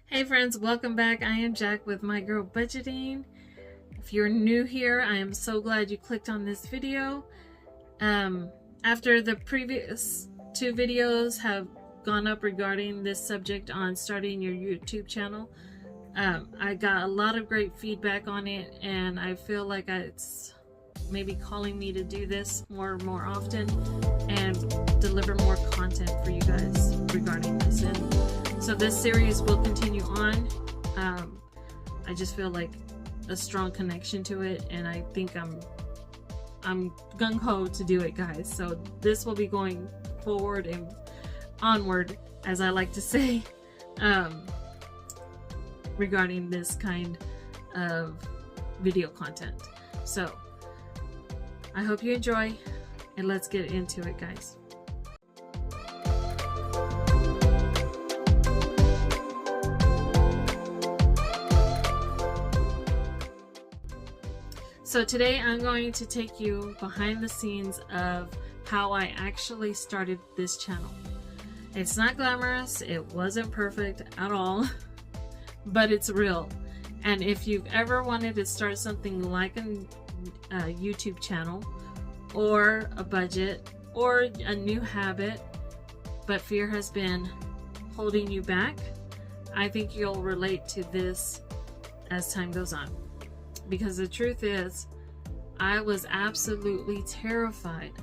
Hey friends, welcome back. I am Jack with My Girl Budgeting. If you're new here, I am so glad you clicked on this video. After the previous two videos have gone up regarding this subject on starting your YouTube channel, I got a lot of great feedback on it, and I feel like it's maybe calling me to do this more often and deliver more content for you guys regarding this. And so this series will continue on. I just feel like a strong connection to it, and I think I'm gung-ho to do it, guys. So this will be going forward and onward, as I like to say, regarding this kind of video content. So I hope you enjoy, and let's get into it, guys. So today I'm going to take you behind the scenes of how I actually started this channel. It's not glamorous, it wasn't perfect at all, but it's real. And if you've ever wanted to start something like a YouTube channel, or a budget, or a new habit, but fear has been holding you back, I think you'll relate to this as time goes on. Because the truth is, I was absolutely terrified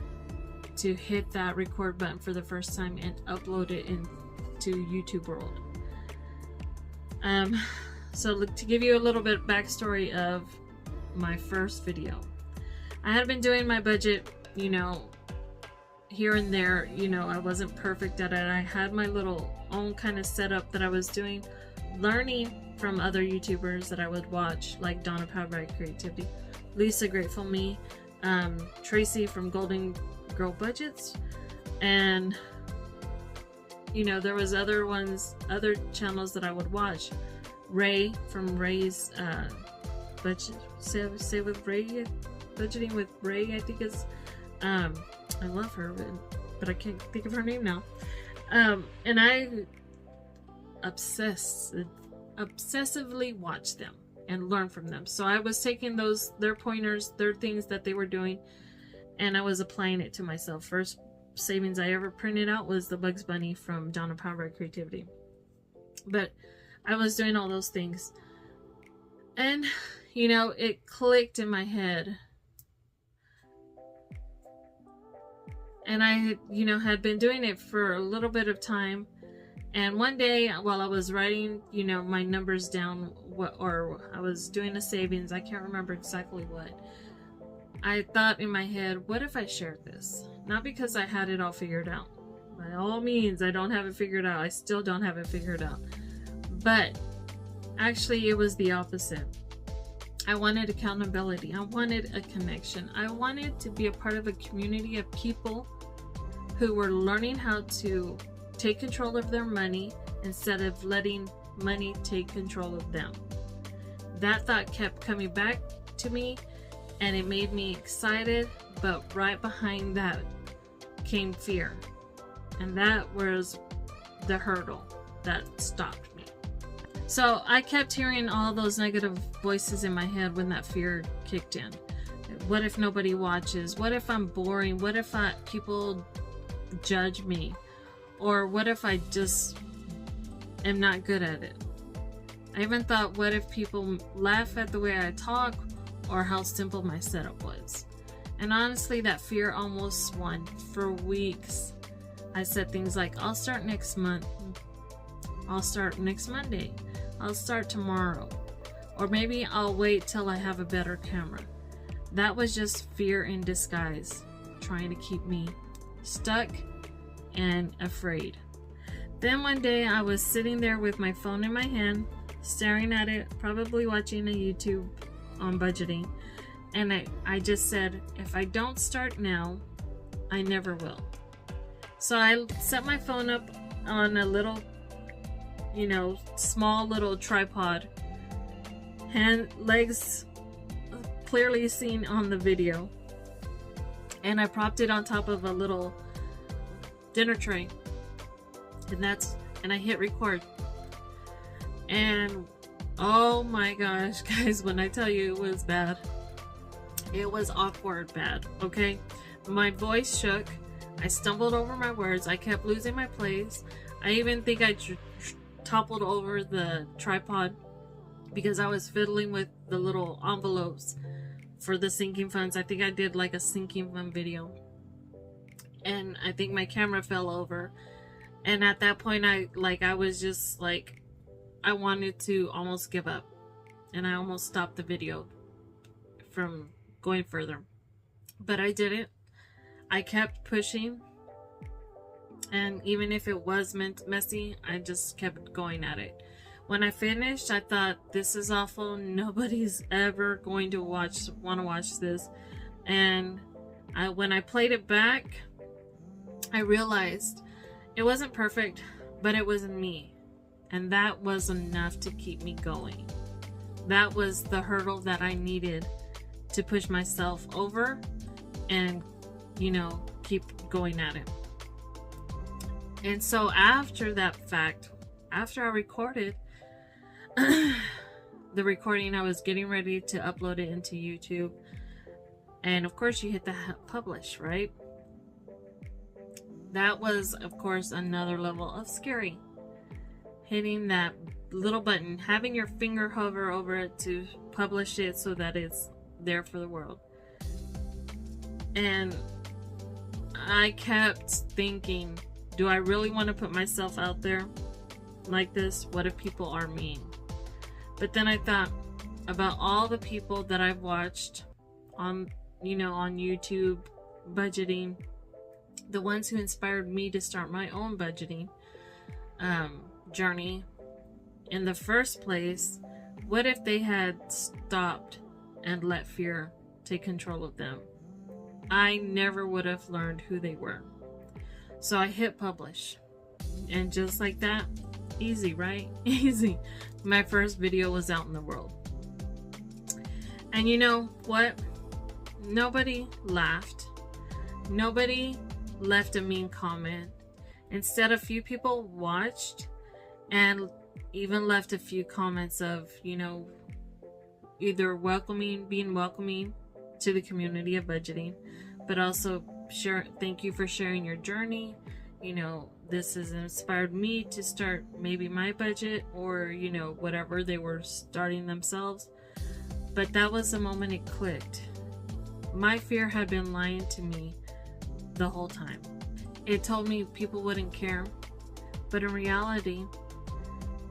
to hit that record button for the first time and upload it into YouTube world. So to give you a little bit of backstory of my first video, I had been doing my budget, here and there. I wasn't perfect at it. I had my little own kind of setup that I was doing, learning from other YouTubers that I would watch, like Donna Powderbright Creativity, Lisa Grateful Me, Tracy from Golden Girl Budgets, and there was other channels that I would watch. Ray from Ray's budget, say with Ray, budgeting with Ray, I think is, I love her, but I can't think of her name now. And I obsessively watch them and learn from them. So I was taking their pointers, their things that they were doing, and I was applying it to myself. First savings I ever printed out was the Bugs Bunny from Donna Powderbright Creativity. But I was doing all those things, and it clicked in my head. And I had been doing it for a little bit of time. And one day, while I was writing, my numbers down, or I was doing a savings, I can't remember exactly what, I thought in my head, what if I shared this? Not because I had it all figured out. By all means, I don't have it figured out. I still don't have it figured out. But actually, it was the opposite. I wanted accountability. I wanted a connection. I wanted to be a part of a community of people who were learning how to take control of their money instead of letting money take control of them. That thought kept coming back to me, and it made me excited, but right behind that came fear. And that was the hurdle that stopped me. So I kept hearing all those negative voices in my head when that fear kicked in. What if nobody watches? What if I'm boring? What if people judge me? Or what if I just am not good at it? I even thought, what if people laugh at the way I talk, or how simple my setup was? And honestly, that fear almost won. For weeks, I said things like, I'll start next month. I'll start next Monday. I'll start tomorrow. Or maybe I'll wait till I have a better camera. That was just fear in disguise, trying to keep me stuck and afraid. Then one day I was sitting there with my phone in my hand, staring at it, probably watching a YouTube on budgeting, and I just said, if I don't start now, I never will. So I set my phone up on a little, small little tripod, legs clearly seen on the video, and I propped it on top of a little dinner tray, and I hit record. And oh my gosh, guys, when I tell you it was bad, it was awkward bad, okay? My voice shook. I stumbled over my words. I kept losing my place. I even think I toppled over the tripod because I was fiddling with the little envelopes for the sinking funds. I think I did like a sinking fund video. And I think my camera fell over. And at that point, I was just like, I wanted to almost give up. And I almost stopped the video from going further. But I didn't. I kept pushing. And even if it was messy, I just kept going at it. When I finished, I thought, this is awful. Nobody's ever going to want to watch this. And when I played it back, I realized it wasn't perfect, but it wasn't me. And that was enough to keep me going. That was the hurdle that I needed to push myself over and, keep going at it. And so after that fact, after I recorded the recording, I was getting ready to upload it into YouTube. And of course you hit the publish, right? That was, of course, another level of scary. Hitting that little button, having your finger hover over it to publish it so that it's there for the world. And I kept thinking, do I really want to put myself out there like this? What if people are mean? But then I thought about all the people that I've watched on YouTube budgeting, the ones who inspired me to start my own budgeting journey in the first place. What if they had stopped and let fear take control of them? I never would have learned who they were. So I hit publish, and just like that, easy, right? Easy. My first video was out in the world. And you know what? Nobody laughed. Nobody left a mean comment. Instead, a few people watched and even left a few comments of, either being welcoming to the community of budgeting, but also thank you for sharing your journey. This has inspired me to start maybe my budget, or whatever they were starting themselves. But that was the moment it clicked. My fear had been lying to me the whole time. It told me people wouldn't care, but in reality,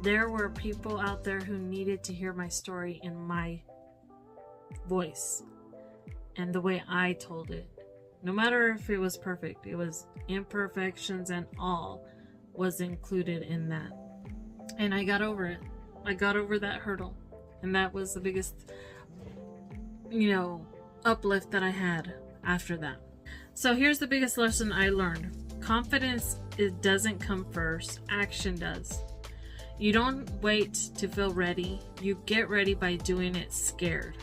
there were people out there who needed to hear my story in my voice and the way I told it. No matter if it was perfect, it was imperfections and all was included in that. And I got over it. I got over that hurdle. And that was the biggest, uplift that I had after that. So here's the biggest lesson I learned. Confidence, it doesn't come first. Action does. You don't wait to feel ready. You get ready by doing it scared.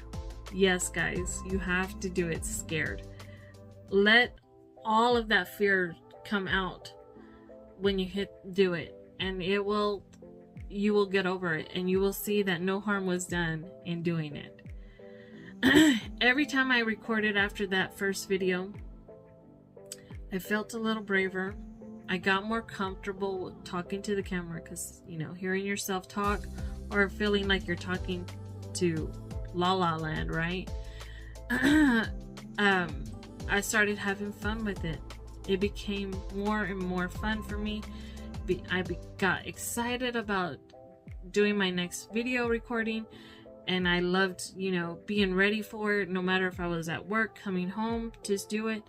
Yes, guys, you have to do it scared. Let all of that fear come out when you do it, and you will get over it, and you will see that no harm was done in doing it. Every time I recorded after that first video, I felt a little braver. I got more comfortable talking to the camera, because hearing yourself talk or feeling like you're talking to La La Land, right? I started having fun with it. It became more and more fun for me. I got excited about doing my next video recording, and I loved, being ready for it. No matter if I was at work, coming home, just do it.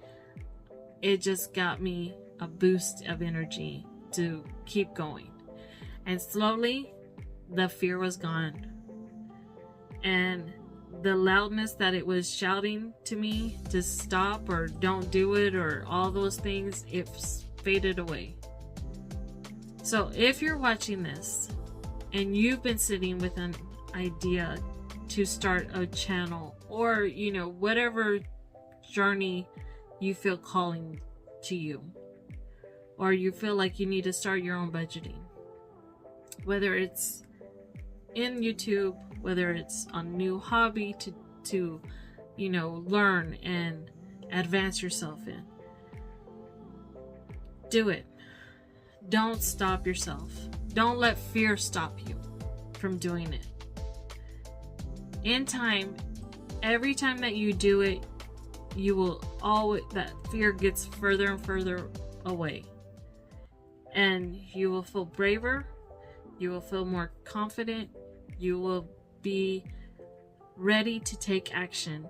It just got me a boost of energy to keep going. And slowly, the fear was gone. And the loudness that it was shouting to me to stop or don't do it or all those things, it faded away. So if you're watching this and you've been sitting with an idea to start a channel, or whatever journey you feel calling to you, or you feel like you need to start your own budgeting, whether it's in YouTube, whether it's a new hobby to learn and advance yourself in. Do it. Don't stop yourself. Don't let fear stop you from doing it. In time, every time that you do it, you will always, that fear gets further and further away. And you will feel braver, you will feel more confident, you will be ready to take action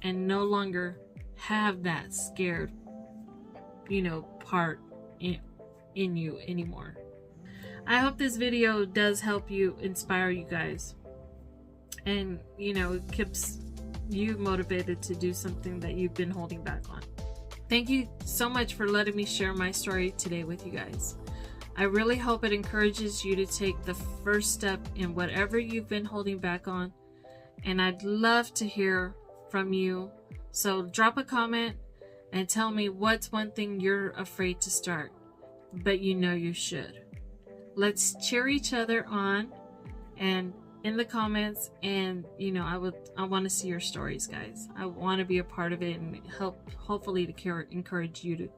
and no longer have that scared, part in you anymore. I hope this video does help you, inspire you guys, and it keeps you motivated to do something that you've been holding back on. Thank you so much for letting me share my story today with you guys. I really hope it encourages you to take the first step in whatever you've been holding back on, and I'd love to hear from you. So drop a comment and tell me what's one thing you're afraid to start, but you should. Let's cheer each other on and in the comments, and I want to see your stories, guys. I want to be a part of it and hopefully to encourage you to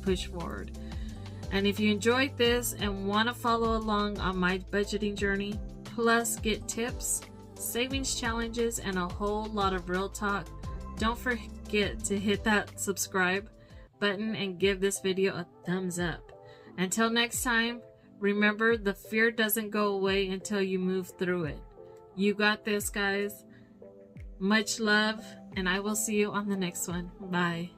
push forward. And if you enjoyed this and want to follow along on my budgeting journey, plus get tips, savings challenges, and a whole lot of real talk, don't forget to hit that subscribe button and give this video a thumbs up. Until next time, remember, the fear doesn't go away until you move through it. You got this, guys. Much love, and I will see you on the next one. Bye.